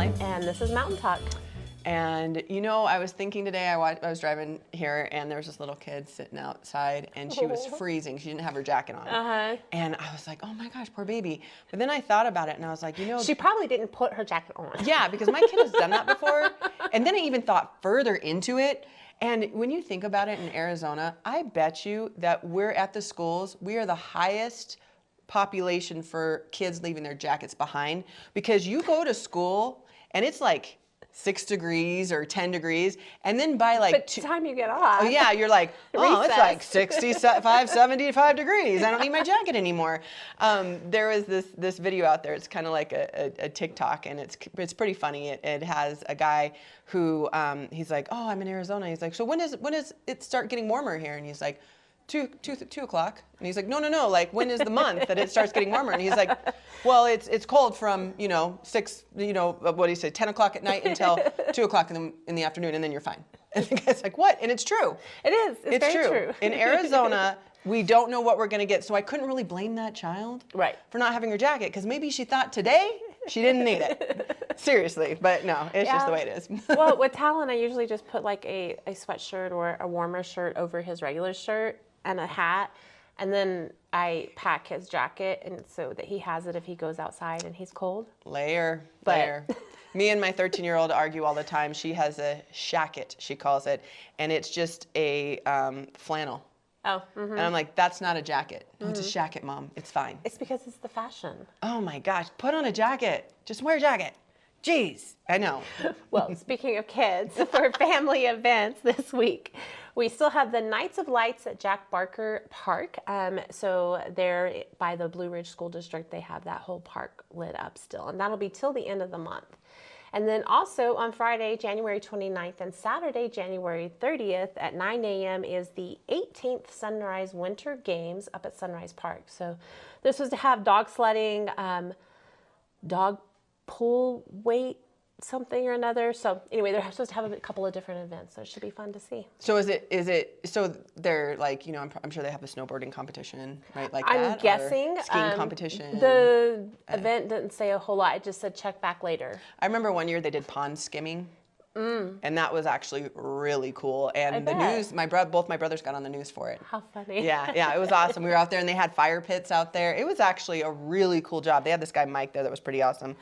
Allie. And this is Mountain Talk. And you know, I was thinking today, I was driving here and there was this little kid sitting outside and she was freezing. She didn't have her jacket on. And I was like, oh my gosh, poor baby. But then I thought about it and I was like, you know. She probably didn't put her jacket on. Yeah, because my kid has done that before. And then I even thought further into it. And when you think about it in Arizona, I bet you that we're at the schools, we are the highest population for kids leaving their jackets behind, because you go to school and it's like 6 degrees or 10 degrees, and then by like by the time you get off, oh yeah, you're like, oh, it's like 65, 75 degrees. I don't need my jacket anymore. There was this video out there. It's kind of like a TikTok, and it's pretty funny. It has a guy who he's like, oh, I'm in Arizona. He's like, so when does it start getting warmer here? And he's like, 2 o'clock. And he's like, no, like, when is the month that it starts getting warmer? And he's like, well, it's cold from, 6, what do you say, 10 o'clock at night until 2 o'clock in the afternoon, and then you're fine. And the guy's like, what? And it's true. It is. It's very true. In Arizona, we don't know what we're going to get. So I couldn't really blame that child for not having her jacket, because maybe she thought today she didn't need it. Seriously. But no, it's just the way it is. Well, with Talon, I usually just put like a sweatshirt or a warmer shirt over his regular shirt and a hat, and then I pack his jacket, and so that he has it if he goes outside and he's cold. Layer. Me and my 13-year-old argue all the time. She has a shacket, she calls it, and it's just a flannel. Oh. Mm-hmm. And I'm like, that's not a jacket. No, it's a shacket, Mom. It's fine. It's because it's the fashion. Oh my gosh, put on a jacket. Just wear a jacket. Jeez, I know. Well, speaking of kids, for family events this week, we still have the Nights of Lights at Jack Barker Park. So there by the Blue Ridge School District, they have that whole park lit up still, and that'll be till the end of the month. And then also on Friday, January 29th and Saturday, January 30th at 9 a.m. is the 18th Sunrise Winter Games up at Sunrise Park. So this was to have dog sledding, dog pull weight, something or another. So anyway, they're supposed to have a couple of different events, so it should be fun to see. So is it so they're like, I'm sure they have a snowboarding competition, right? Like I'm that, guessing. Or skiing competition. The event didn't say a whole lot. It just said check back later. I remember one year they did pond skimming. And that was actually really cool. And the news, both my brothers got on the news for it. How funny. Yeah, it was awesome. We were out there and they had fire pits out there. It was actually a really cool job. They had this guy Mike there that was pretty awesome.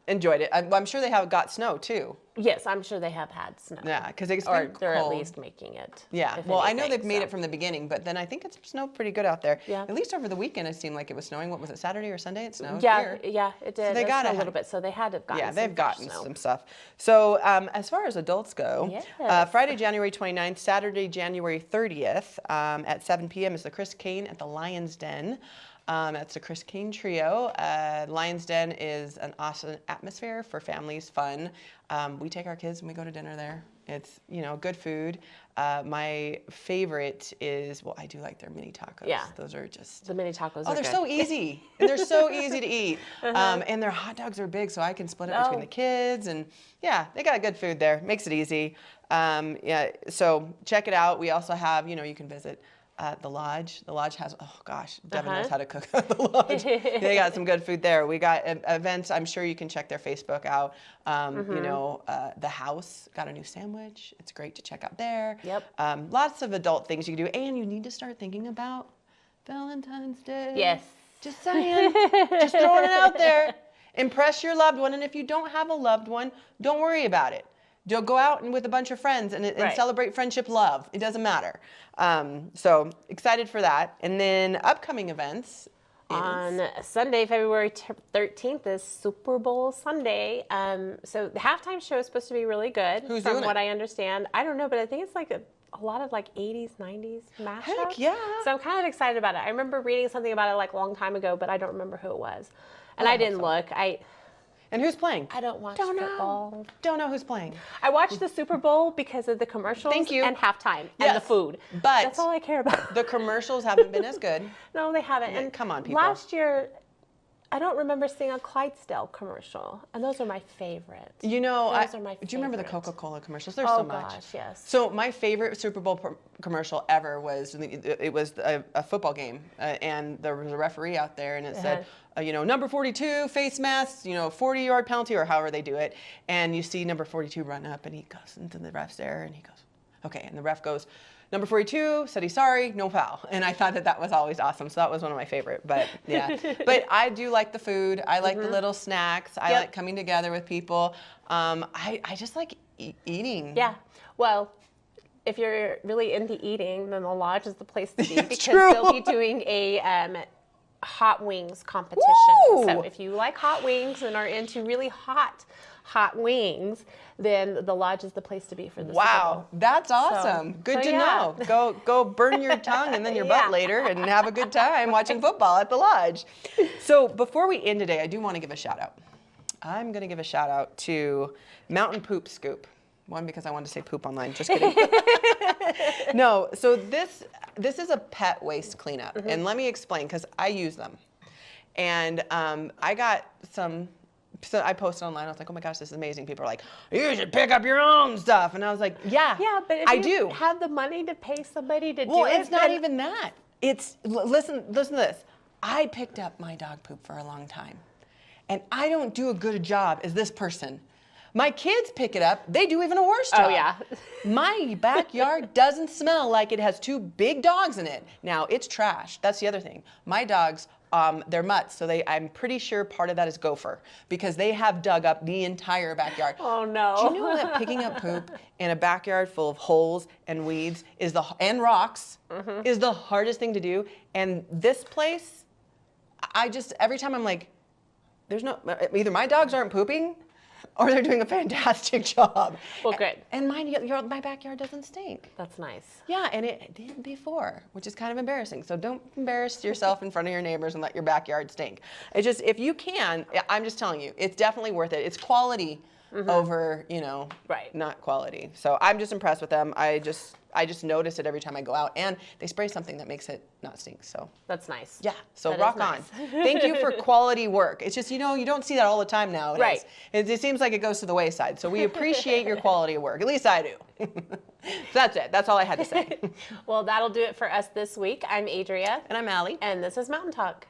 Enjoyed it. I'm sure they have got snow too. Yes, I'm sure they have had snow. Yeah, because it's been or they're cold. At least making it. Yeah, well, I know they've made it from the beginning, but then I think it's snowed pretty good out there. Yeah. At least over the weekend, it seemed like it was snowing. What was it, Saturday or Sunday? It snowed. Yeah, here. yeah, it did. So they got a little bit, so they had to have gotten. Yeah, they've gotten some stuff. So as far as adults go, Friday, January 29th, Saturday, January 30th, at 7 p.m. is the Chris Kane at the Lion's Den. That's the Chris Kane Trio. Lion's Den is an awesome atmosphere for families, fun. We take our kids and we go to dinner there. It's, good food. My favorite is, I do like their mini tacos. Yeah. Those are just... The mini tacos are they're so easy. And they're so easy to eat. And their hot dogs are big, so I can split it between the kids. And yeah, they got good food there. Makes it easy. So check it out. We also have, you can visit the Lodge. The Lodge has, Devin knows how to cook at the Lodge. They got some good food there. We got events. I'm sure you can check their Facebook out. The House got a new sandwich. It's great to check out there. Yep. Lots of adult things you can do. And you need to start thinking about Valentine's Day. Yes. Just saying. Just throwing it out there. Impress your loved one. And if you don't have a loved one, don't worry about it. You'll go out and with a bunch of friends and celebrate friendship, love. It doesn't matter. So excited for that. And then upcoming events. On Sunday, February 13th is Super Bowl Sunday. So the halftime show is supposed to be really good. Who's doing it? From what I understand. I don't know, but I think it's like a lot of like 80s, 90s mashup. Heck yeah. So I'm kind of excited about it. I remember reading something about it like a long time ago, but I don't remember who it was. And I didn't look. And who's playing? I don't watch football. Don't know who's playing. I watch the Super Bowl because of the commercials and halftime and the food. But that's all I care about. The commercials haven't been as good. No, they haven't. And come on, people. Last year, I don't remember seeing a Clydesdale commercial, and those are my favorite. You know, those are my favorite. do you remember the Coca-Cola commercials? There's oh so much. Gosh, yes. So my favorite Super Bowl commercial ever was, it was a football game, and there was a referee out there, and it said, you know, number 42, face masks, you know, 40-yard penalty, or however they do it. And you see number 42 run up, and he goes into the ref's there, and he goes, okay, and the ref goes, number 42 said he's sorry, no foul. And I thought that was always awesome. So that was one of my favorite. But yeah, but I do like the food. I like the little snacks. I like coming together with people. I just like eating. Yeah. Well, if you're really into eating, then the lodge is the place to be because true. they'll be doing a hot wings competition. Woo! So if you like hot wings and are into really hot wings, then the lodge is the place to be for this. Wow, that's awesome. Good to know. Go burn your tongue and then your butt later and have a good time watching football at the lodge. So before we end today, I do want to give a shout out. I'm going to give a shout out to Mountain Poop Scoop. One, because I wanted to say poop online. Just kidding. No, so this is a pet waste cleanup. And let me explain, because I use them. And I got some, so I posted online. I was like, oh my gosh, this is amazing. People are like, you should pick up your own stuff. And I was like, yeah, but if I you do have the money to pay somebody to do it. Well, it's not even that. It's, listen to this. I picked up my dog poop for a long time. And I don't do a good job as this person. My kids pick it up. They do even a worse job. Oh, yeah. My backyard doesn't smell like it has 2 big dogs in it. Now, it's trash. That's the other thing. My dogs, they're mutts, so I'm pretty sure part of that is gopher because they have dug up the entire backyard. Oh, no. Do you know that picking up poop in a backyard full of holes and weeds and rocks is the hardest thing to do? And this place, every time I'm like, either my dogs aren't pooping or they're doing a fantastic job. Well, good. And my backyard doesn't stink. That's nice. Yeah, and it did before, which is kind of embarrassing. So don't embarrass yourself in front of your neighbors and let your backyard stink. It's just, if you can, I'm just telling you, it's definitely worth it. It's quality over, not quality. So I'm just impressed with them. I just notice it every time I go out, and they spray something that makes it not stink. So that's nice. Yeah. So that rock nice. on. Thank you for quality work. It's just, you don't see that all the time nowadays. Right. It seems like it goes to the wayside. So we appreciate your quality of work. At least I do. So that's it. That's all I had to say. Well, that'll do it for us this week. I'm Adria. And I'm Allie. And this is Mountain Talk.